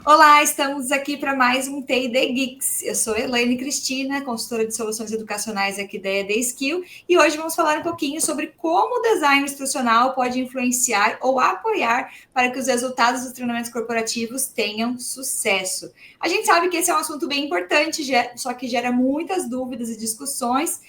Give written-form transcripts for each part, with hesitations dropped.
Olá, estamos aqui para mais um T&D Geeks. Eu sou Elaine Cristina, consultora de soluções educacionais aqui da ED Skill, e hoje vamos falar um pouquinho sobre como o design instrucional pode influenciar ou apoiar para que os resultados dos treinamentos corporativos tenham sucesso. A gente sabe que esse é um assunto bem importante, só que gera muitas dúvidas e discussões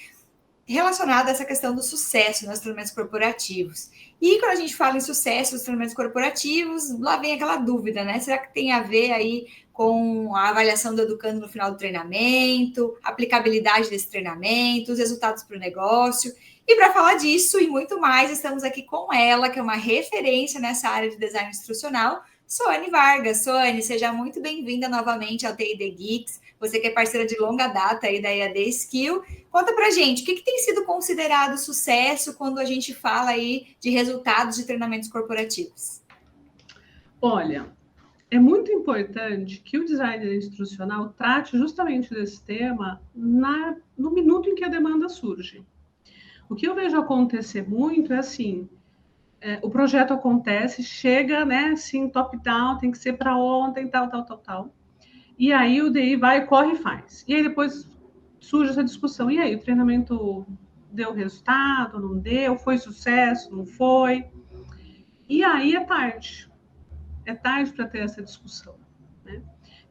relacionado a essa questão do sucesso nos treinamentos corporativos. E quando a gente fala em sucesso nos treinamentos corporativos, lá vem aquela dúvida, né? Será que tem a ver aí com a avaliação do educando no final do treinamento, aplicabilidade desse treinamento, os resultados para o negócio? E para falar disso e muito mais, estamos aqui com ela, que é uma referência nessa área de design instrucional, Soane Vargas. Soane, seja muito bem-vinda novamente ao T&D Geeks. Você que é parceira de longa data aí da EAD Skill. Conta pra gente, o que tem sido considerado sucesso quando a gente fala aí de resultados de treinamentos corporativos? Olha, é muito importante que o designer instrucional trate justamente desse tema no minuto em que a demanda surge. O que eu vejo acontecer muito é assim, o projeto acontece, chega, né, assim, top-down, tem que ser para ontem, tal. E aí o DI vai, corre e faz. E aí depois surge essa discussão. E aí, o treinamento deu resultado, não deu? Foi sucesso, não foi? E aí é tarde. É tarde para ter essa discussão, né?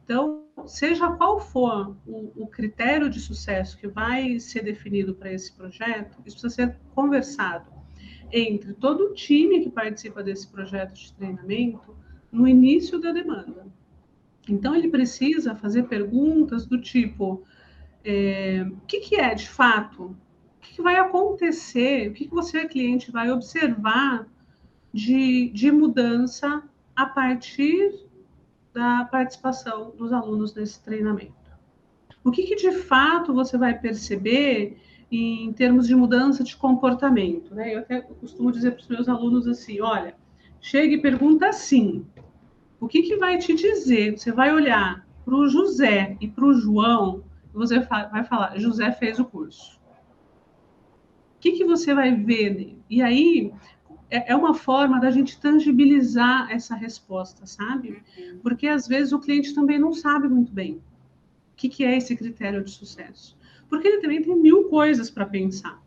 Então, seja qual for o critério de sucesso que vai ser definido para esse projeto, isso precisa ser conversado entre todo o time que participa desse projeto de treinamento no início da demanda. Então, ele precisa fazer perguntas do tipo: o que é de fato? O que vai acontecer? O que você, cliente, vai observar de mudança a partir da participação dos alunos nesse treinamento? O que de fato você vai perceber em termos de mudança de comportamento, né? Eu até costumo dizer para os meus alunos assim: olha, chega e pergunta assim. O que vai te dizer? Você vai olhar para o José e para o João, e você vai falar: José fez o curso. O que você vai ver nele? E aí é uma forma da gente tangibilizar essa resposta, sabe? Porque às vezes o cliente também não sabe muito bem o que é esse critério de sucesso. Porque ele também tem 1000 coisas para pensar,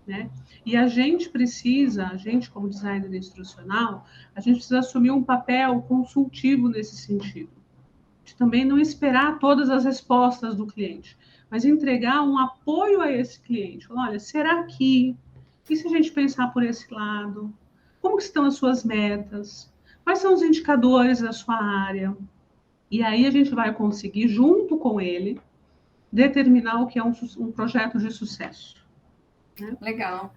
né? E a gente como designer instrucional, a gente precisa assumir um papel consultivo nesse sentido. De também não esperar todas as respostas do cliente, mas entregar um apoio a esse cliente. Olha, será que... E se a gente pensar por esse lado? Como estão as suas metas? Quais são os indicadores da sua área? E aí a gente vai conseguir, junto com ele, determinar o que é um projeto de sucesso. Né? Legal.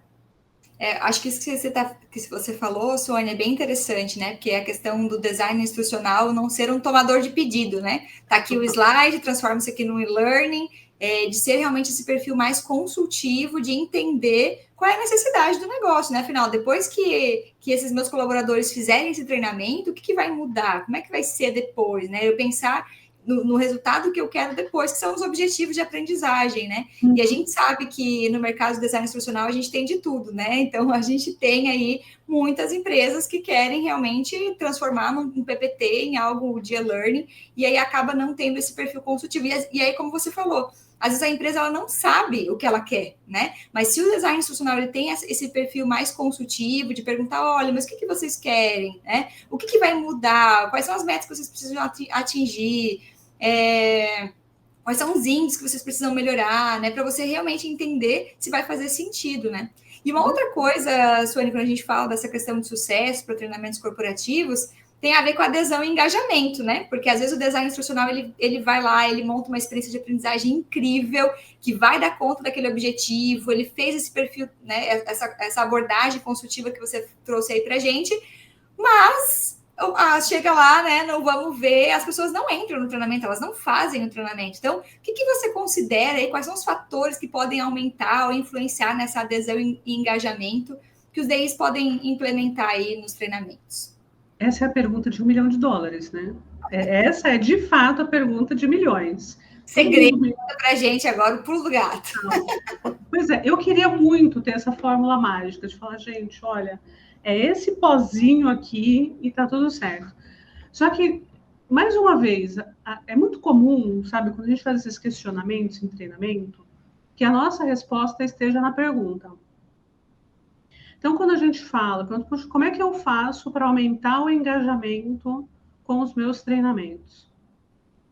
Acho que isso que você falou, Sônia, é bem interessante, né? Porque é a questão do design instrucional não ser um tomador de pedido, né? Tá aqui o slide, transforma isso aqui no e-learning, de ser realmente esse perfil mais consultivo, de entender qual é a necessidade do negócio, né? Afinal, depois que esses meus colaboradores fizerem esse treinamento, o que vai mudar? Como é que vai ser depois, né? Eu pensar no resultado que eu quero depois, que são os objetivos de aprendizagem, né? E a gente sabe que no mercado de design instrucional a gente tem de tudo, né? Então, a gente tem aí muitas empresas que querem realmente transformar um PPT em algo de e-learning, e aí acaba não tendo esse perfil consultivo. E aí, como você falou, às vezes a empresa ela não sabe o que ela quer, né? Mas se o design instrucional ele tem esse perfil mais consultivo, de perguntar: olha, mas o que vocês querem, né? O que vai mudar? Quais são as metas que vocês precisam atingir? Quais são os índices que vocês precisam melhorar, né? Para você realmente entender se vai fazer sentido, né? E uma outra coisa, Suane, quando a gente fala dessa questão de sucesso para treinamentos corporativos, tem a ver com adesão e engajamento, né? Porque às vezes o design instrucional ele vai lá, ele monta uma experiência de aprendizagem incrível, que vai dar conta daquele objetivo, ele fez esse perfil, né? Essa abordagem consultiva que você trouxe aí para gente, mas chega lá, né? Não vamos ver, as pessoas não entram no treinamento, elas não fazem o treinamento. Então, o que você considera aí? Quais são os fatores que podem aumentar ou influenciar nessa adesão e engajamento que os DIs podem implementar aí nos treinamentos? Essa é a pergunta de $1 milhão, né? Essa é, de fato, a pergunta de milhões. Segredo para a gente agora, o pulo do gato. Pois é, eu queria muito ter essa fórmula mágica de falar: gente, olha, é esse pozinho aqui e tá tudo certo. Só que mais uma vez, é muito comum, sabe, quando a gente faz esses questionamentos em treinamento, que a nossa resposta esteja na pergunta. Então, quando a gente fala, poxa, como é que eu faço para aumentar o engajamento com os meus treinamentos?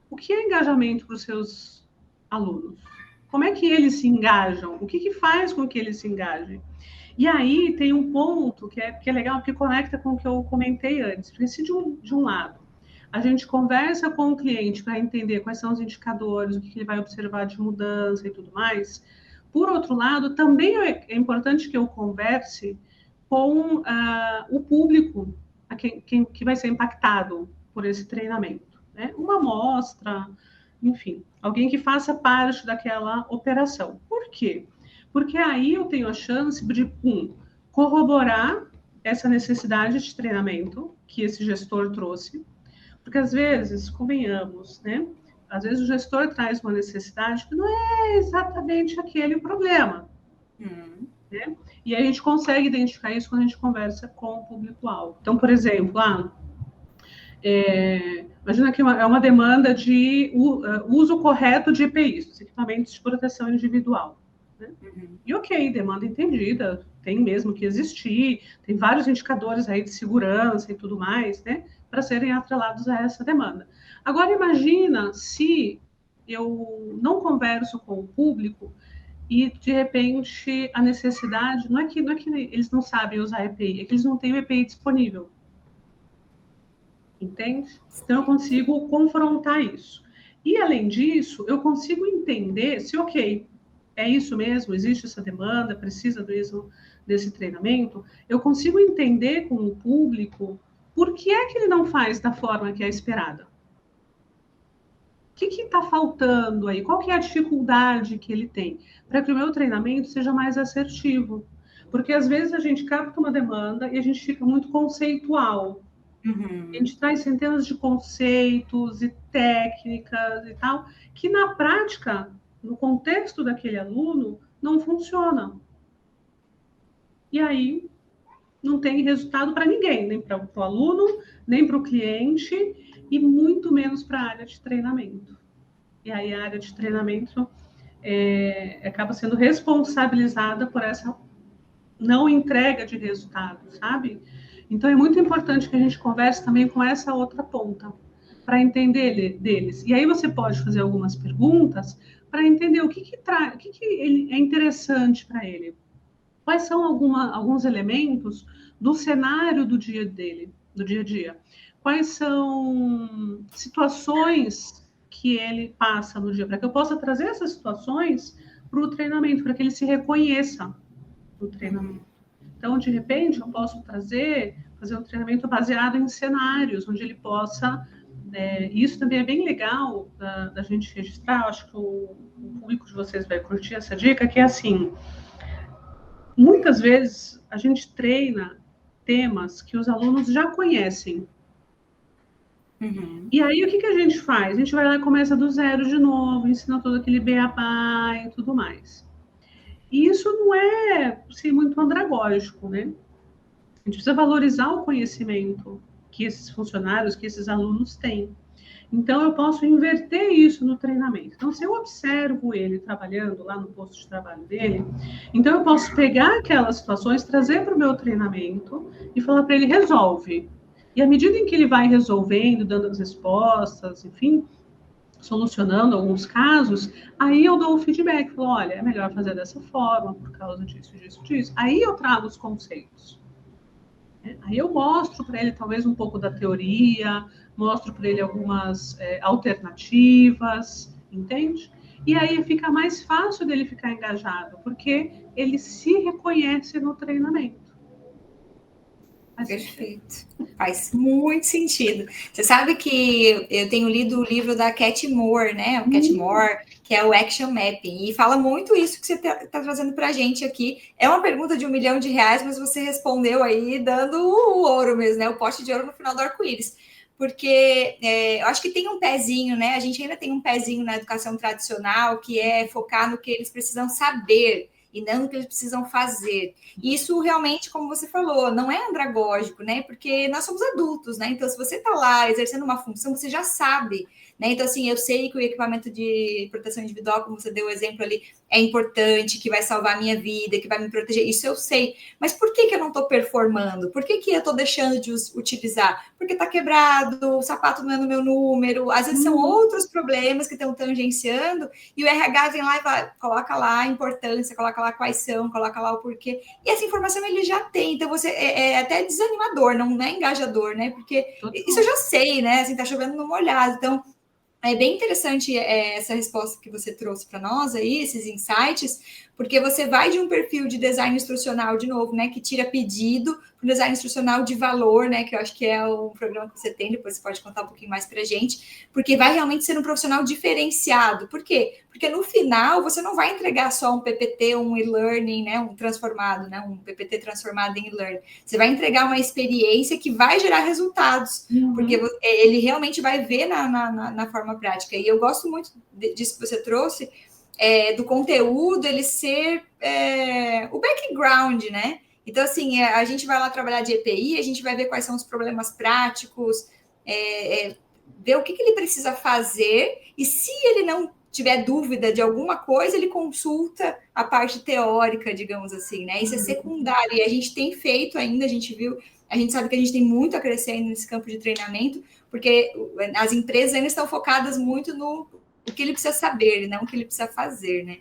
O que é engajamento para os seus alunos? Como é que eles se engajam? O que faz com que eles se engajem? E aí tem um ponto que é legal, que conecta com o que eu comentei antes. Porque se de um lado a gente conversa com o cliente para entender quais são os indicadores, o que ele vai observar de mudança e tudo mais, por outro lado, também é importante que eu converse com o público que vai ser impactado por esse treinamento. Né? Uma amostra, enfim, alguém que faça parte daquela operação. Por quê? Porque aí eu tenho a chance de, corroborar essa necessidade de treinamento que esse gestor trouxe, porque às vezes, convenhamos, né? Às vezes o gestor traz uma necessidade que não é exatamente aquele o problema. Né? E aí a gente consegue identificar isso quando a gente conversa com o público-alvo. Então, por exemplo, imagina que é uma demanda de uso correto de EPIs, equipamentos de proteção individual. Né? E ok, demanda entendida, tem mesmo que existir, tem vários indicadores aí de segurança e tudo mais, né, para serem atrelados a essa demanda. Agora imagina se eu não converso com o público e de repente a necessidade não é que eles não sabem usar EPI, é que eles não têm o EPI disponível. Entende? Então eu consigo confrontar isso. E além disso, eu consigo entender se, ok, é isso mesmo, existe essa demanda, precisa desse treinamento, eu consigo entender com o público por que é que ele não faz da forma que é esperada. O que está faltando aí? Qual que é a dificuldade que ele tem? Para que o meu treinamento seja mais assertivo. Porque às vezes a gente capta uma demanda e a gente fica muito conceitual. A gente traz centenas de conceitos e técnicas e tal, que na prática, no contexto daquele aluno, não funciona. E aí não tem resultado para ninguém, nem para o aluno, nem para o cliente, e muito menos para a área de treinamento. E aí a área de treinamento acaba sendo responsabilizada por essa não entrega de resultado, sabe? Então, é muito importante que a gente converse também com essa outra ponta, para entender deles. E aí você pode fazer algumas perguntas para entender o que ele é interessante para ele. Quais são alguns elementos do cenário do dia dele, do dia a dia? Quais são situações que ele passa no dia, para que eu possa trazer essas situações para o treinamento, para que ele se reconheça no treinamento. Então, de repente, eu posso fazer um treinamento baseado em cenários, onde ele possa... isso também é bem legal da gente registrar, acho que o público de vocês vai curtir essa dica, que é assim, muitas vezes a gente treina temas que os alunos já conhecem. E aí, o que a gente faz? A gente vai lá e começa do zero de novo, ensina todo aquele beabá e tudo mais. E isso não é assim, muito andragógico, né? A gente precisa valorizar o conhecimento que esses funcionários, que esses alunos têm. Então, eu posso inverter isso no treinamento. Então, se eu observo ele trabalhando lá no posto de trabalho dele, então eu posso pegar aquelas situações, trazer para o meu treinamento e falar para ele, resolve. E à medida em que ele vai resolvendo, dando as respostas, enfim, solucionando alguns casos, aí eu dou o feedback, falo, olha, é melhor fazer dessa forma, por causa disso, disso, disso. Aí eu trago os conceitos. Aí eu mostro para ele talvez um pouco da teoria, mostro para ele algumas alternativas, entende? E aí fica mais fácil dele ficar engajado, porque ele se reconhece no treinamento. Perfeito. Faz muito sentido. Você sabe que eu tenho lido o livro da Cat Moore, né? O Cat Moore, que é o Action Mapping, e fala muito isso que você está trazendo para a gente aqui. É uma pergunta de R$1 milhão, mas você respondeu aí dando o ouro mesmo, né? O pote de ouro no final do arco-íris. Porque eu acho que tem um pezinho, né? A gente ainda tem um pezinho na educação tradicional, que é focar no que eles precisam saber, e não no que eles precisam fazer. E isso realmente, como você falou, não é andragógico, né? Porque nós somos adultos, né? Então, se você está lá exercendo uma função, você já sabe, né? Então, assim, eu sei que o equipamento de proteção individual, como você deu o exemplo ali, é importante, que vai salvar a minha vida, que vai me proteger, isso eu sei. Mas por que eu não estou performando? Por que eu estou deixando de utilizar? Porque está quebrado, o sapato não é no meu número, às vezes são outros problemas que estão tangenciando, e o RH vem lá e coloca lá a importância, coloca lá quais são, coloca lá o porquê, e essa informação ele já tem, então você é até desanimador, não é engajador, né? Porque isso eu já sei, né? Assim, tá chovendo no molhado, então é bem interessante essa resposta que você trouxe para nós aí, esses insights, porque você vai de um perfil de design instrucional, de novo, né, que tira pedido, para um design instrucional de valor, né, que eu acho que é o programa que você tem, depois você pode contar um pouquinho mais para a gente, porque vai realmente ser um profissional diferenciado. Por quê? Porque no final você não vai entregar só um PPT, um e-learning, né, um transformado, né, um PPT transformado em e-learning. Você vai entregar uma experiência que vai gerar resultados, porque ele realmente vai ver na forma prática. E eu gosto muito disso que você trouxe, do conteúdo, ele ser o background, né? Então, assim, a gente vai lá trabalhar de EPI, a gente vai ver quais são os problemas práticos, ver o que ele precisa fazer, e se ele não tiver dúvida de alguma coisa, ele consulta a parte teórica, digamos assim, né? Isso é secundário, e a gente tem feito ainda, a gente sabe que a gente tem muito a crescer ainda nesse campo de treinamento, porque as empresas ainda estão focadas muito no que ele precisa saber, não o que ele precisa fazer, né?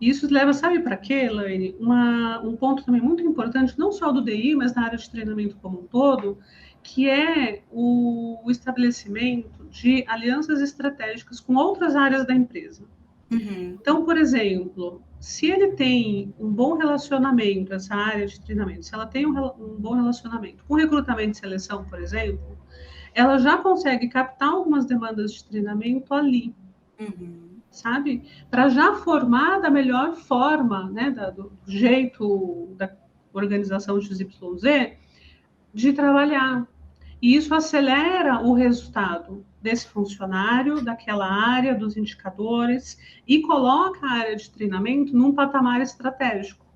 Isso leva, sabe para quê, Elaine? Um ponto também muito importante, não só do DI, mas na área de treinamento como um todo, que é o estabelecimento de alianças estratégicas com outras áreas da empresa. Então, por exemplo, se ele tem um bom relacionamento, essa área de treinamento, se ela tem um bom relacionamento com recrutamento e seleção, por exemplo, ela já consegue captar algumas demandas de treinamento ali, sabe? Para já formar da melhor forma, né, do jeito da organização XYZ de trabalhar. E isso acelera o resultado desse funcionário, daquela área, dos indicadores, e coloca a área de treinamento num patamar estratégico.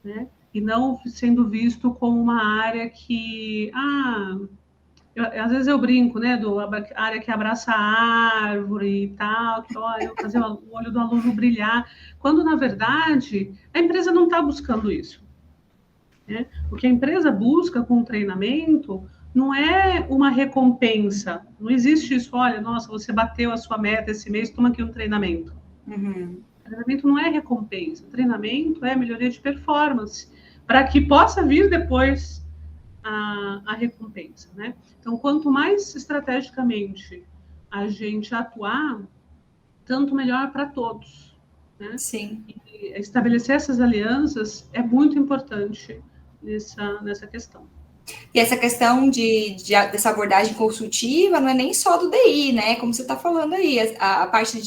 Né? E não sendo visto como uma área que... às vezes eu brinco, né, a área que abraça a árvore e tal, que olha, fazer o olho do aluno brilhar, quando, na verdade, a empresa não está buscando isso. Né? O que a empresa busca com o treinamento não é uma recompensa. Não existe isso, olha, nossa, você bateu a sua meta esse mês, toma aqui um treinamento. Treinamento não é recompensa. Treinamento é melhoria de performance, para que possa vir depois a recompensa. Né? Então, quanto mais estrategicamente a gente atuar, tanto melhor para todos. Né? Sim. E estabelecer essas alianças é muito importante nessa questão. E essa questão dessa abordagem consultiva não é nem só do DI, né? Como você está falando aí, a parte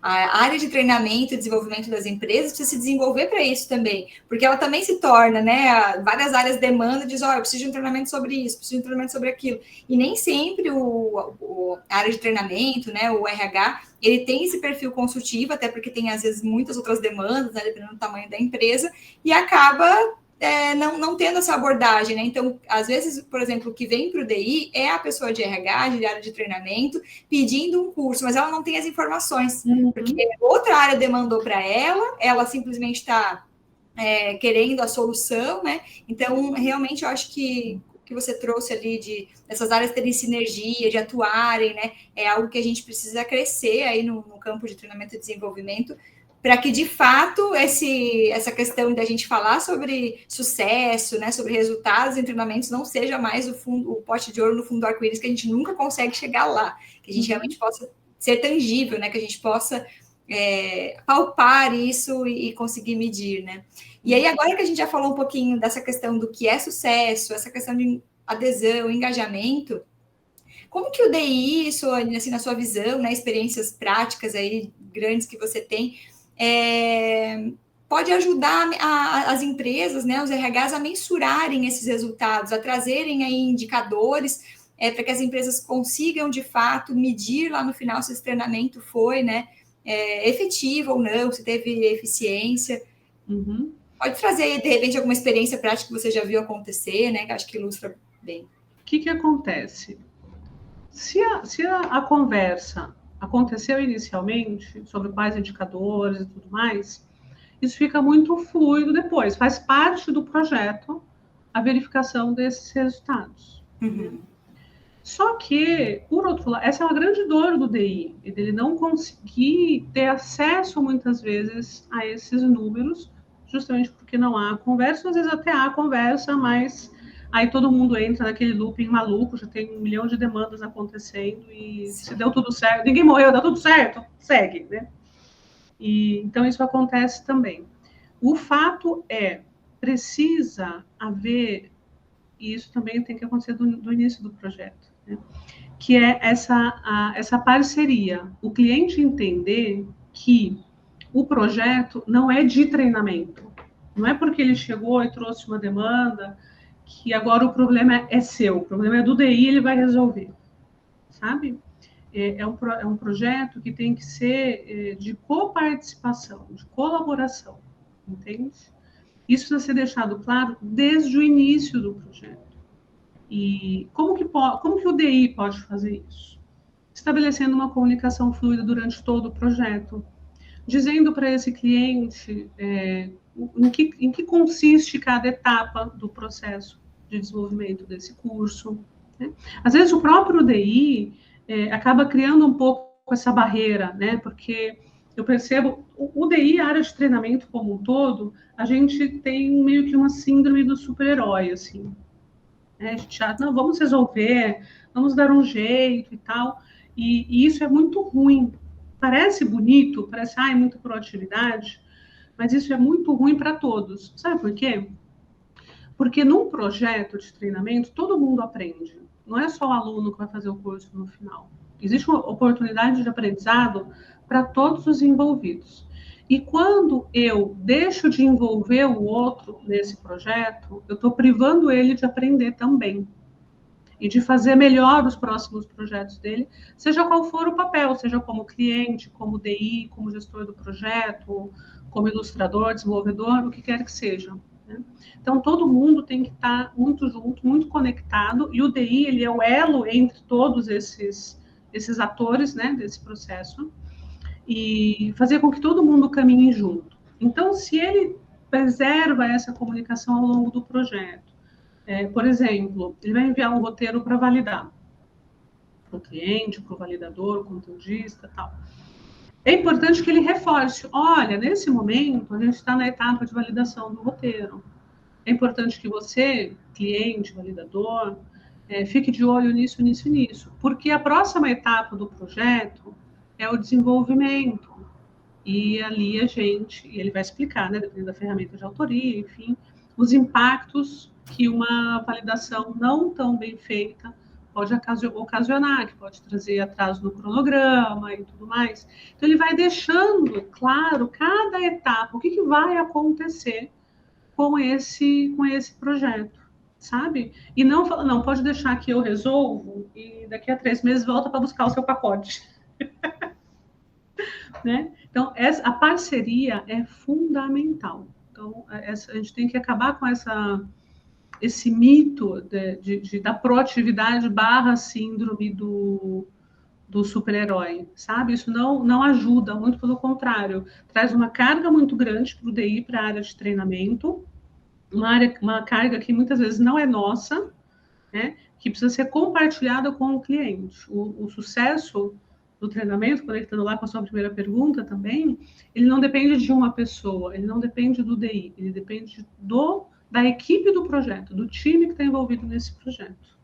a área de treinamento e desenvolvimento das empresas precisa se desenvolver para isso também, porque ela também se torna, né? Várias áreas demandam, diz, eu preciso de um treinamento sobre isso, preciso de um treinamento sobre aquilo. E nem sempre a área de treinamento, né? O RH, ele tem esse perfil consultivo, até porque tem, às vezes, muitas outras demandas, né, dependendo do tamanho da empresa, e acaba não tendo essa abordagem, né? Então, às vezes, por exemplo, o que vem para o DI é a pessoa de RH, de área de treinamento, pedindo um curso, mas ela não tem as informações, porque outra área demandou para ela simplesmente está querendo a solução, né? Então, realmente, eu acho que o que você trouxe ali dessas áreas terem sinergia, de atuarem, né? É algo que a gente precisa crescer aí no campo de treinamento e desenvolvimento, para que, de fato, essa questão da gente falar sobre sucesso, né, sobre resultados em treinamentos, não seja mais o pote de ouro no fundo do arco-íris, que a gente nunca consegue chegar lá, que a gente realmente possa ser tangível, né, que a gente possa palpar isso e conseguir medir, né? E aí, agora que a gente já falou um pouquinho dessa questão do que é sucesso, essa questão de adesão, engajamento, como que o DI, assim, na sua visão, né, experiências práticas aí grandes que você tem, pode ajudar as empresas, né, os RHs a mensurarem esses resultados, a trazerem aí indicadores para que as empresas consigam, de fato, medir lá no final se esse treinamento foi, né, efetiva ou não, se teve eficiência. Pode trazer, de repente, alguma experiência prática que você já viu acontecer, né? Que acho que ilustra bem. O que acontece? Se a conversa aconteceu inicialmente, sobre quais indicadores e tudo mais, isso fica muito fluido depois, faz parte do projeto a verificação desses resultados. Só que, por outro lado, essa é uma grande dor do DI, ele não conseguir ter acesso, muitas vezes, a esses números, justamente porque não há conversa, às vezes até há conversa, mas aí todo mundo entra naquele looping maluco, já tem 1 milhão de demandas acontecendo, e se deu tudo certo, ninguém morreu, dá tudo certo, segue, né? E, então, isso acontece também. O fato é, precisa haver, e isso também tem que acontecer do início do projeto, né? Que é essa parceria, o cliente entender que o projeto não é de treinamento, não é porque ele chegou e trouxe uma demanda que agora o problema é seu, o problema é do DI, ele vai resolver, sabe? É um projeto que tem que ser de coparticipação, de colaboração, entende? Isso precisa ser deixado claro desde o início do projeto. E como que o DI pode fazer isso? Estabelecendo uma comunicação fluida durante todo o projeto, dizendo para esse cliente em que consiste cada etapa do processo de desenvolvimento desse curso, né? Às vezes o próprio DI acaba criando um pouco essa barreira, né? Porque eu percebo, o DI, a área de treinamento como um todo, a gente tem meio que uma síndrome do super-herói, assim. A gente acha, não, vamos resolver, vamos dar um jeito e tal. E isso é muito ruim. Parece bonito, parece, muita proatividade, mas isso é muito ruim para todos. Sabe por quê? Porque num projeto de treinamento, todo mundo aprende. Não é só o aluno que vai fazer o curso no final. Existe uma oportunidade de aprendizado para todos os envolvidos. E quando eu deixo de envolver o outro nesse projeto, eu estou privando ele de aprender também. E de fazer melhor os próximos projetos dele, seja qual for o papel, seja como cliente, como DI, como gestor do projeto, como ilustrador, desenvolvedor, o que quer que seja. Né? Então, todo mundo tem que estar muito junto, muito conectado, e o DI ele é o elo entre todos esses atores, né, desse processo, e fazer com que todo mundo caminhe junto. Então, se ele preserva essa comunicação ao longo do projeto, por exemplo, ele vai enviar um roteiro para validar para o cliente, para o validador, o conteudista, tal. É importante que ele reforce, olha, nesse momento a gente está na etapa de validação do roteiro. É importante que você, cliente, validador, fique de olho nisso, nisso e nisso, porque a próxima etapa do projeto é o desenvolvimento. E ali ele vai explicar, né, dependendo da ferramenta de autoria, enfim, os impactos que uma validação não tão bem feita pode ocasionar, que pode trazer atraso no cronograma e tudo mais. Então, ele vai deixando claro cada etapa, o que vai acontecer com esse projeto, sabe? E não pode deixar que eu resolvo e daqui a 3 meses volta para buscar o seu pacote. Né? Então, a parceria é fundamental. Então, a gente tem que acabar com esse mito da proatividade / síndrome do super-herói, sabe? Isso não ajuda, muito pelo contrário. Traz uma carga muito grande para o DI, para a área de treinamento, uma carga que muitas vezes não é nossa, né? Que precisa ser compartilhada com o cliente. O sucesso do treinamento, conectando lá com a sua primeira pergunta também, ele não depende de uma pessoa, ele não depende do DI, ele depende da equipe do projeto, do time que está envolvido nesse projeto.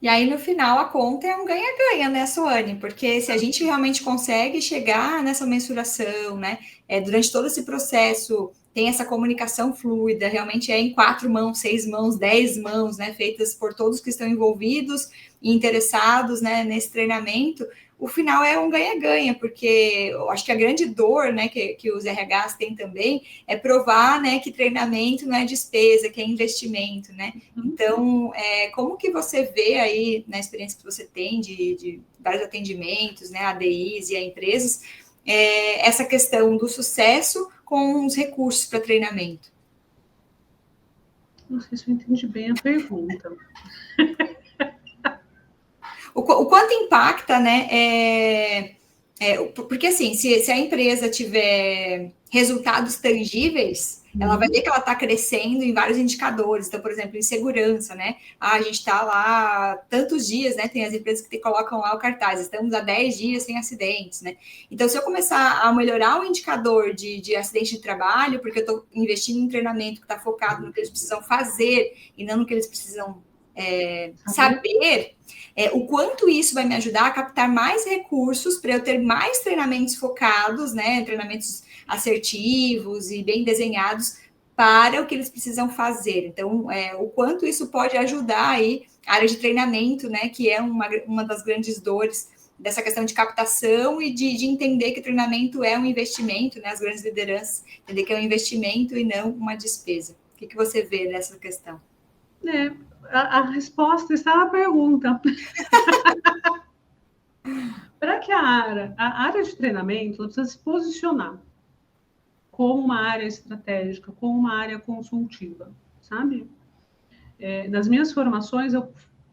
E aí, no final, a conta é um ganha-ganha, né, Suane? Porque se a gente realmente consegue chegar nessa mensuração, né, durante todo esse processo, tem essa comunicação fluida, realmente é em 4 mãos, 6 mãos, 10 mãos, né, feitas por todos que estão envolvidos e interessados, né, nesse treinamento, o final é um ganha-ganha, porque eu acho que a grande dor, né, que os RHs têm também é provar, né, que treinamento não é despesa, que é investimento, né? Então, como que você vê aí, na experiência que você tem de vários atendimentos, né, ADIs e a empresas, essa questão do sucesso com os recursos para treinamento? Não sei se eu entendi bem a pergunta. O quanto impacta, né? Porque assim, se a empresa tiver resultados tangíveis, ela vai ver que ela está crescendo em vários indicadores. Então, por exemplo, em segurança, né? A gente está lá tantos dias, né? Tem as empresas que colocam lá o cartaz, estamos há 10 dias sem acidentes, né? Então, se eu começar a melhorar o indicador de acidente de trabalho, porque eu estou investindo em treinamento que está focado no que eles precisam fazer e não no que eles precisam saber, o quanto isso vai me ajudar a captar mais recursos para eu ter mais treinamentos focados, né? Treinamentos assertivos e bem desenhados para o que eles precisam fazer. Então, o quanto isso pode ajudar aí a área de treinamento, né? Que é uma das grandes dores dessa questão de captação e de entender que treinamento é um investimento, né? As grandes lideranças entender que é um investimento e não uma despesa. O que você vê nessa questão? A resposta está na pergunta. Para que a área de treinamento precisa se posicionar como uma área estratégica, como uma área consultiva, sabe? Nas minhas formações, eu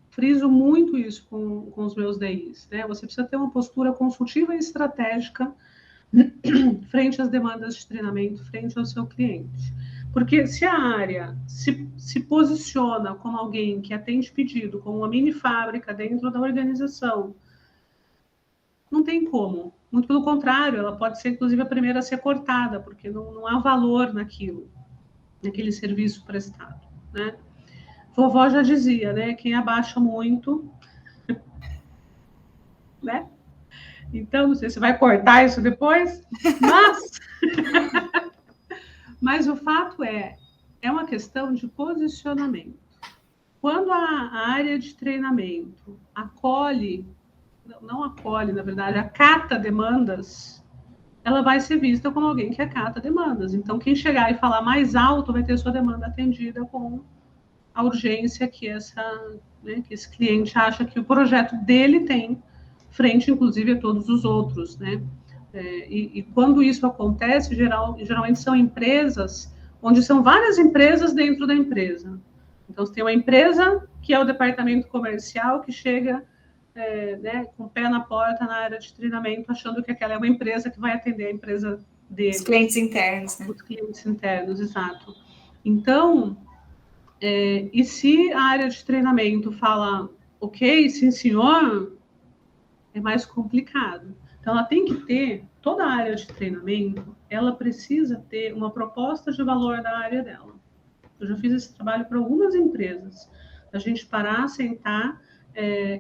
friso muito isso com os meus DIs, né? Você precisa ter uma postura consultiva e estratégica frente às demandas de treinamento, frente ao seu cliente. Porque se a área se posiciona como alguém que atende pedido, como uma mini fábrica dentro da organização, não tem como. Muito pelo contrário, ela pode ser, inclusive, a primeira a ser cortada, porque não há valor naquele serviço prestado, né? Vovó já dizia, né? Quem abaixa muito, né? Então, não sei se vai cortar isso depois, mas o fato é uma questão de posicionamento. Quando a área de treinamento na verdade, acata demandas, ela vai ser vista como alguém que acata demandas. Então, quem chegar e falar mais alto vai ter sua demanda atendida com a urgência que que esse cliente acha que o projeto dele tem, frente, inclusive, a todos os outros, né? E quando isso acontece, geralmente são empresas onde são várias empresas dentro da empresa. Então, você tem uma empresa que é o departamento comercial que chega com o pé na porta na área de treinamento, achando que aquela é uma empresa que vai atender a empresa dele. Os clientes internos, né? Os clientes internos, exato. Então, e se a área de treinamento fala, ok, sim, senhor, é mais complicado. Então, ela tem que ter, toda a área de treinamento, ela precisa ter uma proposta de valor da área dela. Eu já fiz esse trabalho para algumas empresas, a gente parar, sentar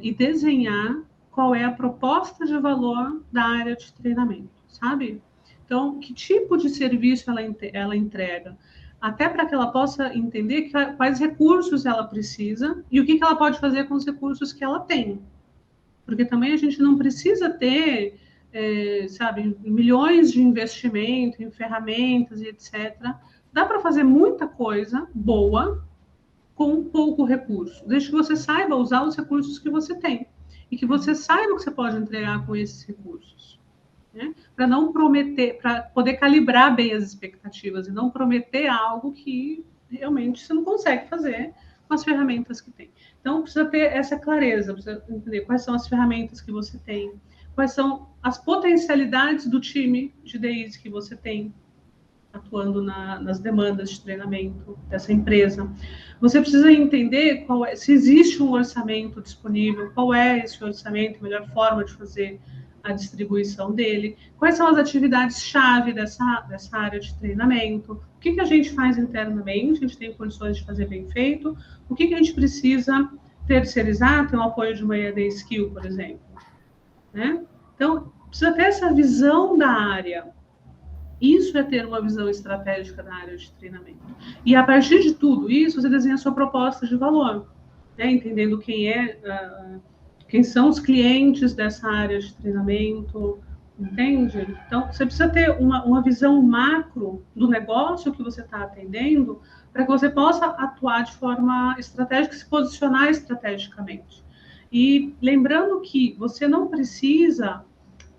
e desenhar qual é a proposta de valor da área de treinamento, sabe? Então, que tipo de serviço ela entrega? Até para que ela possa entender quais recursos ela precisa e o que ela pode fazer com os recursos que ela tem. Porque também a gente não precisa ter, milhões de investimento em ferramentas e etc. Dá para fazer muita coisa boa com pouco recurso, desde que você saiba usar os recursos que você tem e que você saiba o que você pode entregar com esses recursos, né? Para não prometer, para poder calibrar bem as expectativas e não prometer algo que realmente você não consegue fazer com as ferramentas que tem. Então, precisa ter essa clareza, precisa entender quais são as ferramentas que você tem, quais são as potencialidades do time de DIs que você tem atuando nas demandas de treinamento dessa empresa. Você precisa entender se existe um orçamento disponível, qual é esse orçamento, a melhor forma de fazer a distribuição dele, quais são as atividades-chave dessa área de treinamento, o que a gente faz internamente, a gente tem condições de fazer bem feito, o que a gente precisa terceirizar, ter um apoio de uma EAD Skill, por exemplo, né? Então, precisa ter essa visão da área. Isso é ter uma visão estratégica da área de treinamento. E a partir de tudo isso, você desenha a sua proposta de valor, né? Entendendo quem são os clientes dessa área de treinamento, entende? Então, você precisa ter uma visão macro do negócio que você está atendendo para que você possa atuar de forma estratégica e se posicionar estrategicamente. E lembrando que você não precisa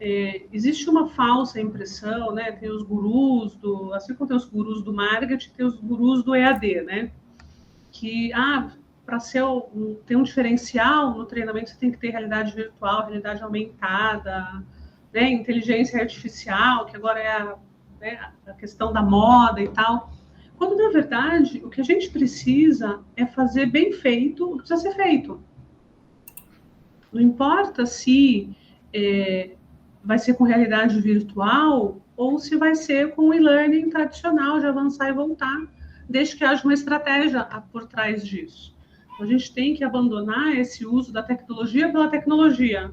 existe uma falsa impressão, né? Tem os gurus assim como tem os gurus do marketing, tem os gurus do EAD, né? Que, para ter um diferencial no treinamento, você tem que ter realidade virtual, realidade aumentada, né? Inteligência artificial, que agora é a questão da moda e tal. Quando, na verdade, o que a gente precisa é fazer bem feito o que precisa ser feito. Não importa se vai ser com realidade virtual ou se vai ser com e-learning tradicional, de avançar e voltar, desde que haja uma estratégia por trás disso. Então, a gente tem que abandonar esse uso da tecnologia pela tecnologia,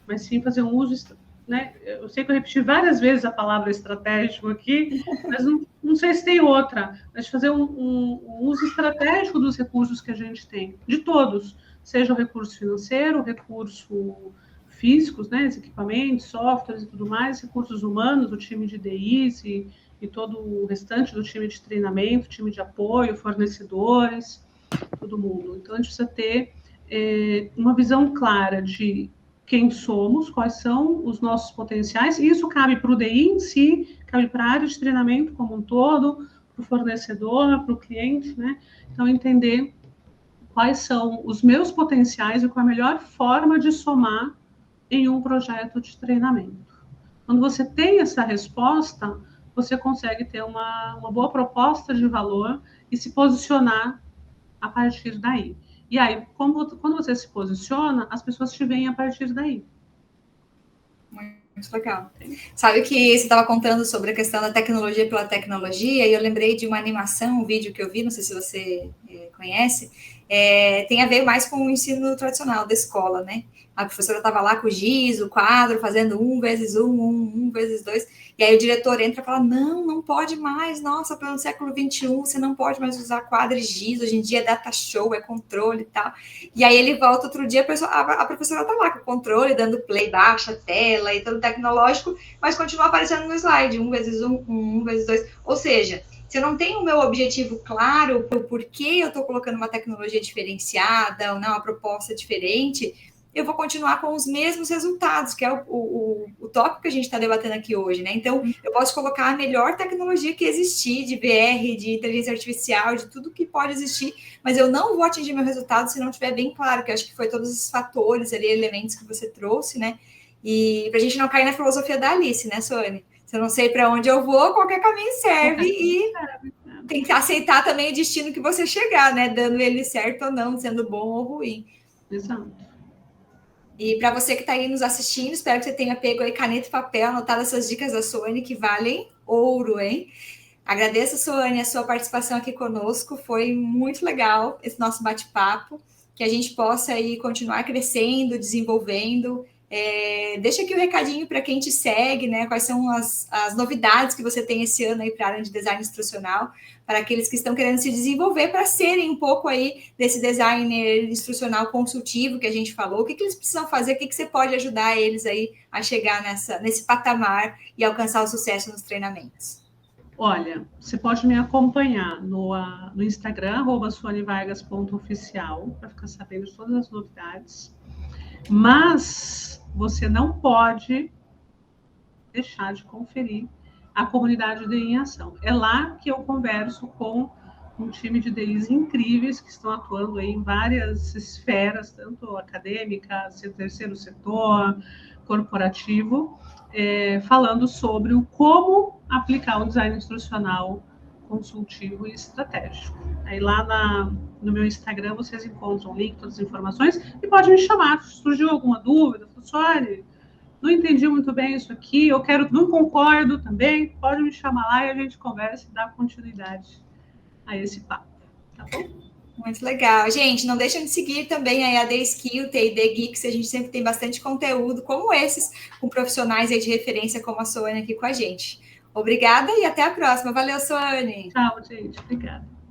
mas sim fazer um uso, né? Eu sei que eu repeti várias vezes a palavra estratégico aqui, mas não sei se tem outra, mas fazer um uso estratégico dos recursos que a gente tem, de todos, seja o recurso financeiro, o recurso físicos, né, os equipamentos, softwares e tudo mais, recursos humanos, o time de DIs e todo o restante do time de treinamento, time de apoio, fornecedores, todo mundo. Então, a gente precisa ter uma visão clara de quem somos, quais são os nossos potenciais, e isso cabe para o DI em si, cabe para a área de treinamento como um todo, para o fornecedor, para o cliente, né? Então, entender quais são os meus potenciais e qual a melhor forma de somar em um projeto de treinamento. Quando você tem essa resposta, você consegue ter uma boa proposta de valor e se posicionar a partir daí. E aí, quando você se posiciona, as pessoas te veem a partir daí. Muito legal. Sabe que você estava contando sobre a questão da tecnologia pela tecnologia, e eu lembrei de uma animação, um vídeo que eu vi, não sei se você conhece, tem a ver mais com o ensino tradicional da escola, né? A professora estava lá com o giz, o quadro, fazendo 1 × 1, 1 × 2, e aí o diretor entra e fala, não pode mais, nossa, pelo século XXI, você não pode mais usar quadro e giz, hoje em dia é data show, é controle e tal. E aí ele volta outro dia, a professora está lá com o controle, dando play, baixa a tela e todo tecnológico, mas continua aparecendo no slide, 1 × 1, 1 × 2, ou seja, se eu não tenho o meu objetivo claro, por que eu estou colocando uma tecnologia diferenciada ou não, uma proposta diferente, eu vou continuar com os mesmos resultados, que é o tópico que a gente está debatendo aqui hoje, né? Então, eu posso colocar a melhor tecnologia que existir, de VR, de inteligência artificial, de tudo que pode existir, mas eu não vou atingir meu resultado se não tiver bem claro, que eu acho que foi todos esses fatores ali, elementos que você trouxe, né? E para a gente não cair na filosofia da Alice, né, Suane? Se eu não sei para onde eu vou, qualquer caminho serve e tem que aceitar também o destino que você chegar, né? Dando ele certo ou não, sendo bom ou ruim. Exato. E para você que está aí nos assistindo, espero que você tenha pego aí caneta e papel, anotado essas dicas da Suane, que valem ouro, hein? Agradeço, Suane, a sua participação aqui conosco. Foi muito legal esse nosso bate-papo. Que a gente possa aí continuar crescendo, desenvolvendo. Deixa aqui o recadinho para quem te segue, né? Quais são as novidades que você tem esse ano aí para a área de design instrucional, para aqueles que estão querendo se desenvolver para serem um pouco aí desse designer instrucional consultivo que a gente falou. O que eles precisam fazer? O que você pode ajudar eles aí a chegar nesse patamar e alcançar o sucesso nos treinamentos? Olha, você pode me acompanhar no Instagram, @suanevargas.oficial, para ficar sabendo de todas as novidades. Mas você não pode deixar de conferir a comunidade DI em Ação. É lá que eu converso com um time de DIs incríveis que estão atuando aí em várias esferas, tanto acadêmica, terceiro setor, corporativo, falando sobre como aplicar o design instrucional consultivo e estratégico. Aí lá no meu Instagram vocês encontram o link, todas as informações, e pode me chamar. Se surgiu alguma dúvida, olha, não entendi muito bem isso aqui, não concordo também, pode me chamar lá e a gente conversa e dá continuidade a esse papo, tá bom? Muito legal. Gente, não deixem de seguir também a AD Skill, TID Geeks, a gente sempre tem bastante conteúdo como esses, com profissionais aí de referência como a Suane aqui com a gente. Obrigada e até a próxima. Valeu, Suane. Tchau, gente. Obrigada.